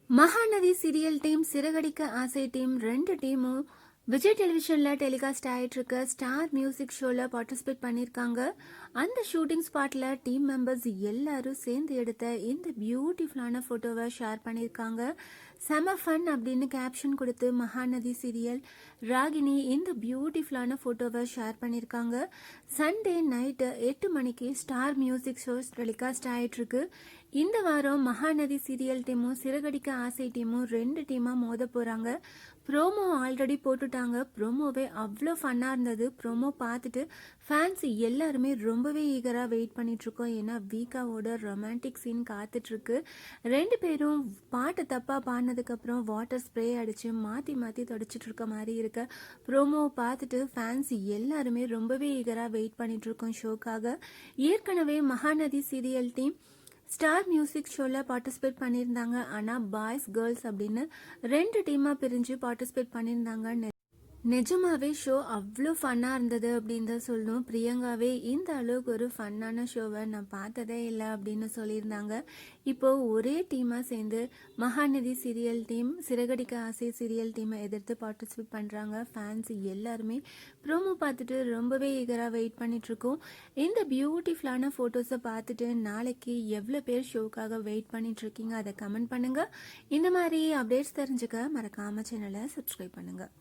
Mahanadi serial team, Siragadikka ஆசை team, 2 டீமும் Vijay டெலிவிஷன்ல telecast ஆயிட்டு இருக்க ஸ்டார் மியூசிக் ஷோல பார்ட்டிசிபேட் பண்ணியிருக்காங்க. அந்த ஷூட்டிங் ஸ்பாட்ல டீம் மெம்பர்ஸ் எல்லாரும் சேர்ந்து எடுத்த இந்த பியூட்டிஃபுல்லான போட்டோவை ஷேர் பண்ணியிருக்காங்க. செம ஃபன் அப்படின்னு கேப்ஷன் கொடுத்து மகாநதி சீரியல் ராகினி இந்த பியூட்டிஃபுல்லான போட்டோவை ஷேர் பண்ணியிருக்காங்க. சண்டே நைட்டு 8 மணிக்கு ஸ்டார் மியூசிக் ஷோஸ் டெலிகாஸ்ட் ஆயிட்டு இருக்கு. இந்த வாரம் மகாநதி சீரியல் டீமும் சிறகடிக்க ஆசை டீமும் 2 டீமா மோத போறாங்க. ப்ரோமோ ஆல்ரெடி போட்டுட்டாங்க. ப்ரோமோவே அவ்வளோ ஃபன்னாக இருந்தது. ப்ரோமோ பார்த்துட்டு ஃபேன்ஸ் எல்லாருமே ரொம்பவே ஈகராக வெயிட் பண்ணிட்டு இருக்கோம். ஏன்னா வீக்காவோட ரொமான்டிக் சீன் காத்துட்ருக்கு. 2 பேரும் பாட்டு தப்பாக பாடினதுக்கப்புறம் வாட்டர் ஸ்ப்ரே அடித்து மாற்றி மாற்றி தொடச்சிட்டு இருக்க மாதிரி இருக்க ப்ரோமோவை பார்த்துட்டு ஃபேன்ஸ் எல்லாருமே ரொம்பவே ஈகராக வெயிட் பண்ணிட்டு இருக்கோம் ஷோக்காக. ஏற்கனவே Mahanadi serial team star music ஷோவில் பார்ட்டிசிபேட் பண்ணியிருந்தாங்க. ஆனால் பாய்ஸ் கேர்ள்ஸ் அப்படின்னு 2 டீமாக பிரிஞ்சு பார்ட்டிசிபேட் பண்ணியிருந்தாங்க. நிஜமாவே ஷோ அவ்வளோ ஃபன்னாக இருந்தது அப்படின்னு தான் சொல்லணும். பிரியங்காவே இந்த அளவுக்கு ஒரு ஃபன்னான ஷோவை நான் பார்த்ததே இல்லை அப்படின்னு சொல்லியிருந்தாங்க. இப்போது ஒரே டீமாக சேர்ந்து மகாநதி சீரியல் டீம், சிறகடிக்க ஆசை சீரியல் டீமை எதிர்த்து பார்ட்டிசிபேட் பண்ணுறாங்க. ஃபேன்ஸ் எல்லாருமே ப்ரோமோ பார்த்துட்டு ரொம்பவே ஈகராக வெயிட் பண்ணிகிட்ருக்கோம். இந்த பியூட்டிஃபுல்லான ஃபோட்டோஸை பார்த்துட்டு நாளைக்கு எவ்வளோ பேர் ஷோக்காக வெயிட் பண்ணிகிட்ருக்கீங்க அதை கமெண்ட் பண்ணுங்கள். இந்த மாதிரி அப்டேட்ஸ் தெரிஞ்சுக்க மறக்காமல் சேனலை சப்ஸ்கிரைப் பண்ணுங்கள்.